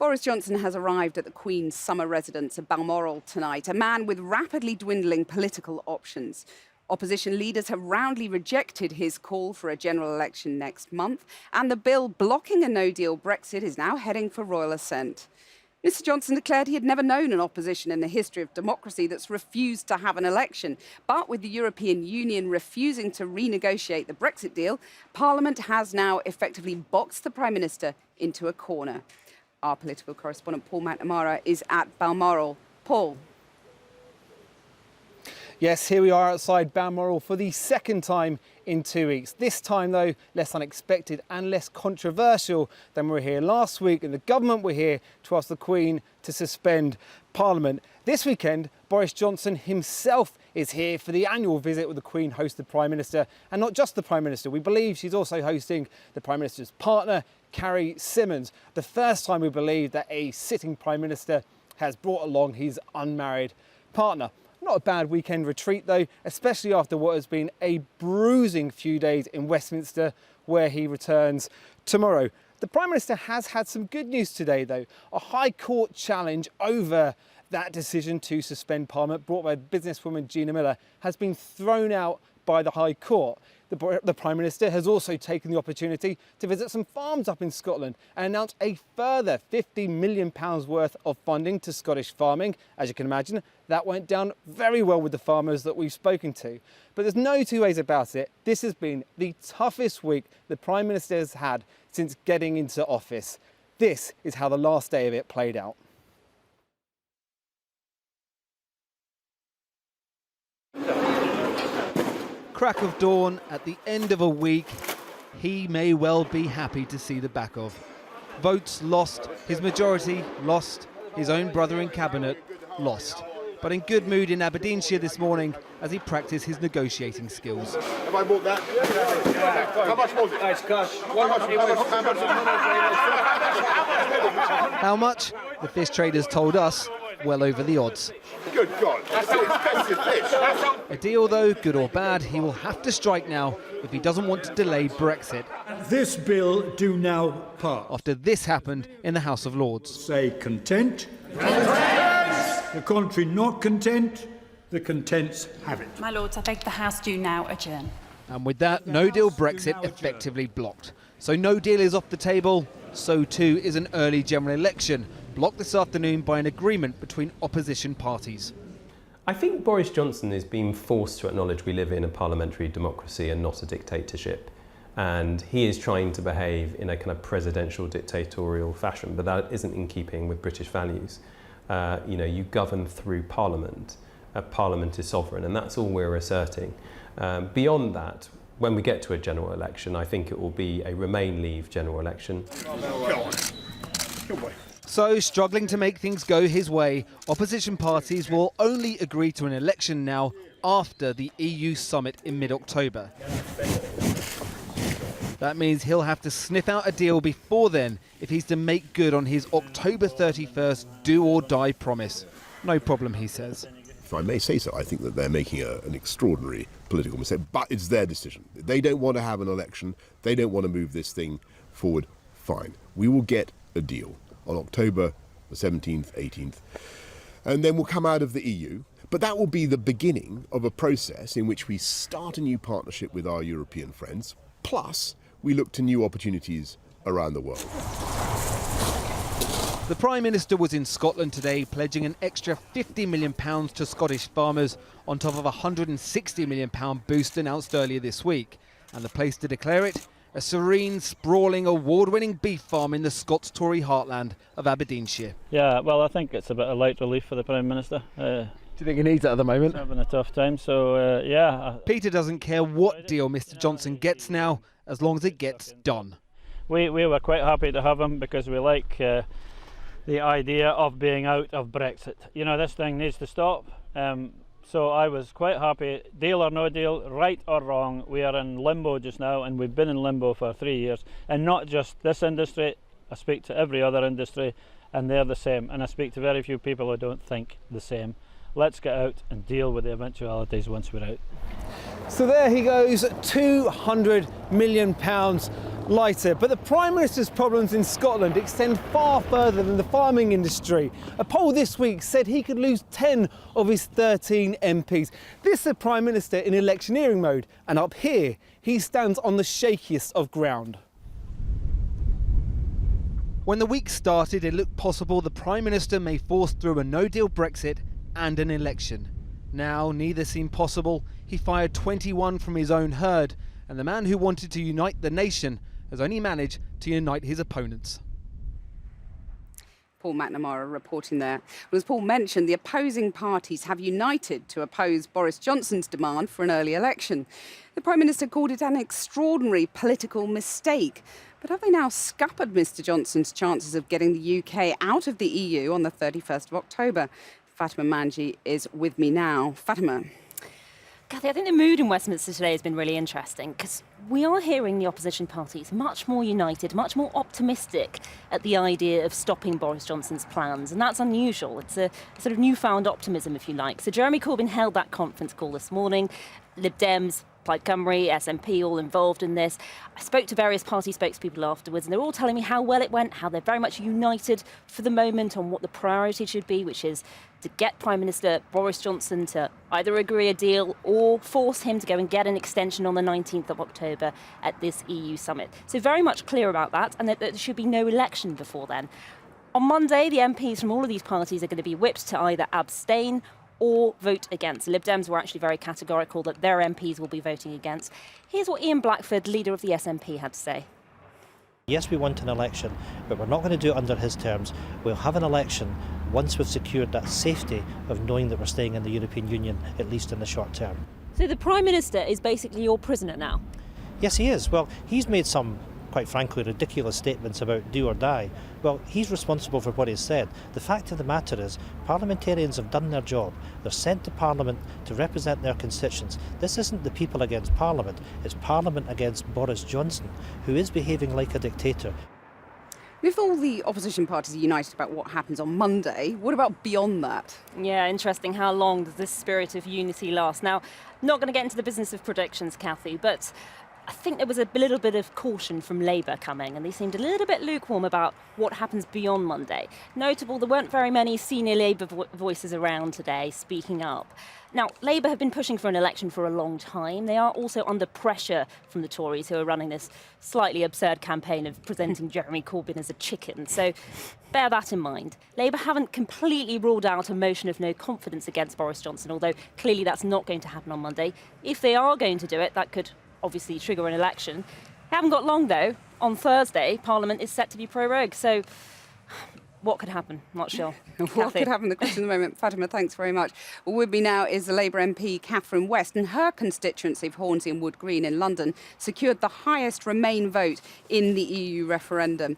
Boris Johnson has arrived at the Queen's summer residence of Balmoral tonight, a man with rapidly dwindling political options. Opposition leaders have roundly rejected his call for a general election next month, and the bill blocking a no-deal Brexit is now heading for royal assent. Mr Johnson declared he had never known an opposition in the history of democracy that's refused to have an election. But with the European Union refusing to renegotiate the Brexit deal, Parliament has now effectively boxed the Prime Minister into a corner. Our political correspondent Paul McNamara is at Balmoral. Paul. Yes, here we are outside Balmoral for the second time in 2 weeks. This time, though, less unexpected and less controversial than we were here last week. And the government were here to ask the Queen to suspend Parliament. This weekend, Boris Johnson himself is here for the annual visit with the Queen host the Prime Minister. And not just the Prime Minister. We believe she's also hosting the Prime Minister's partner, Carrie Symonds. The first time we believe that a sitting Prime Minister has brought along his unmarried partner. Not a bad weekend retreat though, especially after what has been a bruising few days in Westminster, where he returns tomorrow. The Prime Minister has had some good news today though. A High Court challenge over that decision to suspend Parliament, brought by businesswoman Gina Miller, has been thrown out by the High Court. The Prime Minister has also taken the opportunity to visit some farms up in Scotland and announce a further £50 million worth of funding to Scottish farming. As you can imagine, that went down very well with the farmers that we've spoken to. But there's no two ways about it. This has been the toughest week the Prime Minister has had since getting into office. This is how the last day of it played out. Crack of dawn at the end of a week, he may well be happy to see the back of. Votes lost, his majority lost, his own brother in cabinet lost. But in good mood in Aberdeenshire this morning as he practiced his negotiating skills. Have I bought that? Yeah. How much was it? It's cash. How much? The fish traders told us, well over the odds. Good God, that's so expensive fish. A deal though, good or bad, he will have to strike now if he doesn't want to delay Brexit. This bill do now pass. After this happened in the House of Lords. Say content. The contrary not content. The contents have it. My Lords, I beg the House do now adjourn. And with that, no deal Brexit effectively blocked. So no deal is off the table, so too is an early general election, blocked this afternoon by an agreement between opposition parties. I think Boris Johnson is being forced to acknowledge we live in a parliamentary democracy and not a dictatorship. And he is trying to behave in a kind of presidential dictatorial fashion, but that isn't in keeping with British values. You govern through Parliament. Parliament is sovereign, and that's all we're asserting. Beyond that, when we get to a general election, I think it will be a Remain-Leave general election. So, struggling to make things go his way, opposition parties will only agree to an election now after the EU summit in mid-October. That means he'll have to sniff out a deal before then if he's to make good on his October 31st do-or-die promise. No problem, he says. If I may say so, I think that they're making an extraordinary political mistake, but it's their decision. They don't want to have an election. They don't want to move this thing forward. Fine. We will get a deal on October the 17th, 18th, and then we'll come out of the EU. But that will be the beginning of a process in which we start a new partnership with our European friends, plus we look to new opportunities around the world. The Prime Minister was in Scotland today, pledging an extra £50 million to Scottish farmers on top of a £160 million boost announced earlier this week. And the place to declare it? A serene, sprawling, award-winning beef farm in the Scots Tory heartland of Aberdeenshire. Yeah, well, I think it's a bit of light relief for the Prime Minister. Do you think he needs it at the moment? He's having a tough time, so yeah. Peter doesn't care what deal Mr Johnson gets now, as long as it gets done. We were quite happy to have him because we like the idea of being out of Brexit. You know, this thing needs to stop. So I was quite happy, deal or no deal, right or wrong. We are in limbo just now, and we've been in limbo for 3 years. And not just this industry, I speak to every other industry and they're the same. And I speak to very few people who don't think the same. Let's get out and deal with the eventualities once we're out. So there he goes, £200 million lighter. But the Prime Minister's problems in Scotland extend far further than the farming industry. A poll this week said he could lose 10 of his 13 MPs. This is the Prime Minister in electioneering mode, and up here he stands on the shakiest of ground. When the week started, it looked possible the Prime Minister may force through a no-deal Brexit and an election. Now, neither seemed possible. He fired 21 from his own herd, and the man who wanted to unite the nation has only managed to unite his opponents. Paul McNamara reporting there. As Paul mentioned, the opposing parties have united to oppose Boris Johnson's demand for an early election. The Prime Minister called it an extraordinary political mistake. But have they now scuppered Mr Johnson's chances of getting the UK out of the EU on the 31st of October? Fatima Manji is with me now. Fatima. Cathy, I think the mood in Westminster today has been really interesting because we are hearing the opposition parties much more united, much more optimistic at the idea of stopping Boris Johnson's plans, and that's unusual. It's a sort of newfound optimism, if you like. So Jeremy Corbyn held that conference call this morning. Lib Dems, Plaid Cymru, SNP all involved in this. I spoke to various party spokespeople afterwards and they're all telling me how well it went, how they're very much united for the moment on what the priority should be, which is to get Prime Minister Boris Johnson to either agree a deal or force him to go and get an extension on the 19th of October at this EU summit. So very much clear about that, and that there should be no election before then. On Monday, the MPs from all of these parties are going to be whipped to either abstain or vote against. Lib Dems were actually very categorical that their MPs will be voting against. Here's what Ian Blackford, leader of the SNP, had to say. Yes, we want an election, but we're not going to do it under his terms. We'll have an election once we've secured that safety of knowing that we're staying in the European Union, at least in the short term. So the Prime Minister is basically your prisoner now? Yes, he is. Well, he's made some, quite frankly, ridiculous statements about do or die. Well, he's responsible for what he's said. The fact of the matter is, parliamentarians have done their job. They're sent to Parliament to represent their constituents. This isn't the people against Parliament, it's Parliament against Boris Johnson, who is behaving like a dictator. If all the opposition parties are united about what happens on Monday, what about beyond that? Yeah, interesting. How long does this spirit of unity last? Now, not going to get into the business of predictions, Cathy, but I think there was a little bit of caution from Labour coming, and they seemed a little bit lukewarm about what happens beyond Monday. Notable, there weren't very many senior Labour voices around today speaking up. Now, Labour have been pushing for an election for a long time. They are also under pressure from the Tories, who are running this slightly absurd campaign of presenting Jeremy Corbyn as a chicken. So bear that in mind. Labour haven't completely ruled out a motion of no confidence against Boris Johnson, although clearly that's not going to happen on Monday. If they are going to do it, that could obviously trigger an election. Haven't got long though. On Thursday, Parliament is set to be prorogued. So what could happen? Not sure. What could happen? The question at the moment. Fatima, thanks very much. Well, with me now is the Labour MP Catherine West, and her constituency of Hornsey and Wood Green in London secured the highest Remain vote in the EU referendum.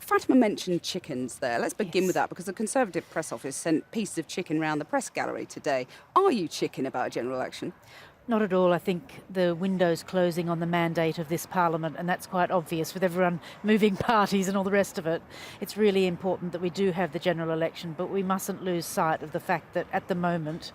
Fatima mentioned chickens there. Let's begin with that, because the Conservative press office sent pieces of chicken round the press gallery today. Are you chicken about a general election? Not at all. I think the window's closing on the mandate of this Parliament, and that's quite obvious with everyone moving parties and all the rest of it. It's really important that we do have the general election, but we mustn't lose sight of the fact that at the moment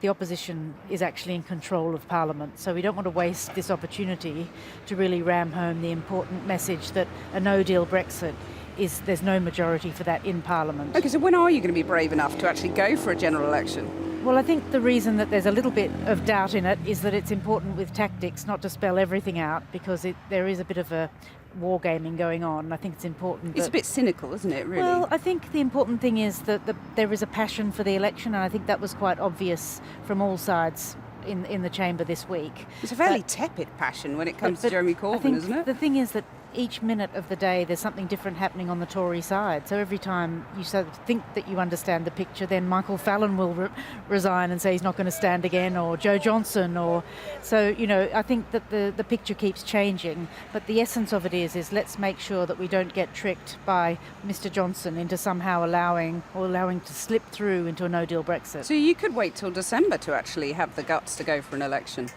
the opposition is actually in control of Parliament. So we don't want to waste this opportunity to really ram home the important message that a no-deal Brexit is, there's no majority for that in Parliament. OK, so when are you going to be brave enough to actually go for a general election? Well, I think the reason that there's a little bit of doubt in it is that it's important with tactics not to spell everything out, because there is a bit of a wargaming going on. I think it's important. It's a bit cynical, isn't it, really? Well, I think the important thing is that there is a passion for the election, and I think that was quite obvious from all sides in the chamber this week. It's a fairly tepid passion when it comes to Jeremy Corbyn, isn't it? The thing is that each minute of the day there's something different happening on the Tory side. So every time you sort of think that you understand the picture, then Michael Fallon will resign and say he's not going to stand again, or Joe Johnson, or so, you know, I think that the picture keeps changing. But the essence of it is let's make sure that we don't get tricked by Mr Johnson into somehow allowing to slip through into a no-deal Brexit. So you could wait till December to actually have the guts to go for an election?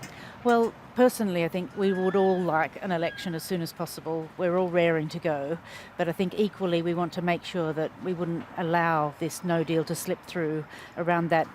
Well, personally, I think we would all like an election as soon as possible. We're all raring to go. But I think equally we want to make sure that we wouldn't allow this no deal to slip through around that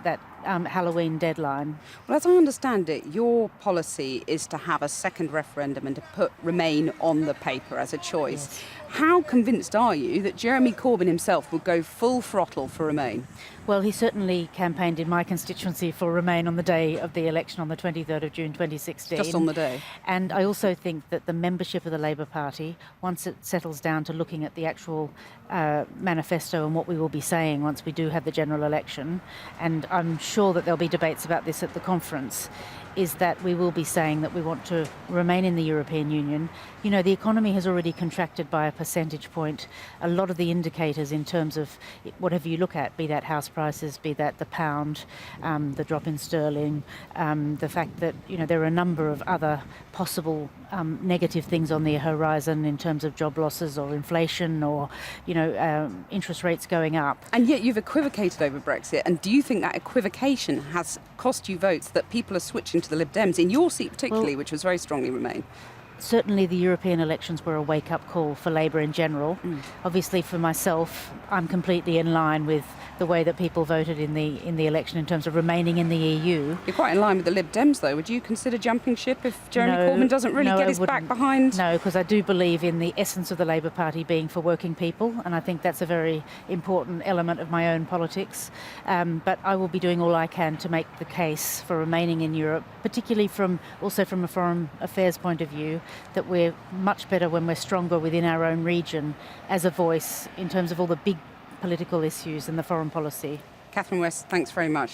Halloween deadline. Well, as I understand it, your policy is to have a second referendum and to put Remain on the paper as a choice. Yes. How convinced are you that Jeremy Corbyn himself will go full throttle for Remain? Well, he certainly campaigned in my constituency for Remain on the day of the election on the 23rd of June 2016. Just on the day. And I also think that the membership of the Labour Party, once it settles down to looking at the actual manifesto and what we will be saying once we do have the general election, and I'm sure that there'll be debates about this at the conference, is that we will be saying that we want to remain in the European Union. You know, the economy has already contracted by a percentage point. A lot of the indicators in terms of whatever you look at, be that house prices, be that the pound, the drop in sterling, the fact that, you know, there are a number of other possible negative things on the horizon in terms of job losses or inflation or, you know, interest rates going up. And yet you've equivocated over Brexit. And do you think that equivocation has cost you votes, that people are switching to the Lib Dems, in your seat particularly, which was very strongly Remain? Certainly the European elections were a wake-up call for Labour in general. Obviously for myself, I'm completely in line with the way that people voted in the election in terms of remaining in the EU. You're quite in line with the Lib Dems, though. Would you consider jumping ship if Jeremy Corbyn doesn't really get his back behind? No, because I do believe in the essence of the Labour Party being for working people, and I think that's a very important element of my own politics. But I will be doing all I can to make the case for remaining in Europe, particularly also from a foreign affairs point of view, that we're much better when we're stronger within our own region as a voice in terms of all the big political issues and the foreign policy. Catherine West, thanks very much.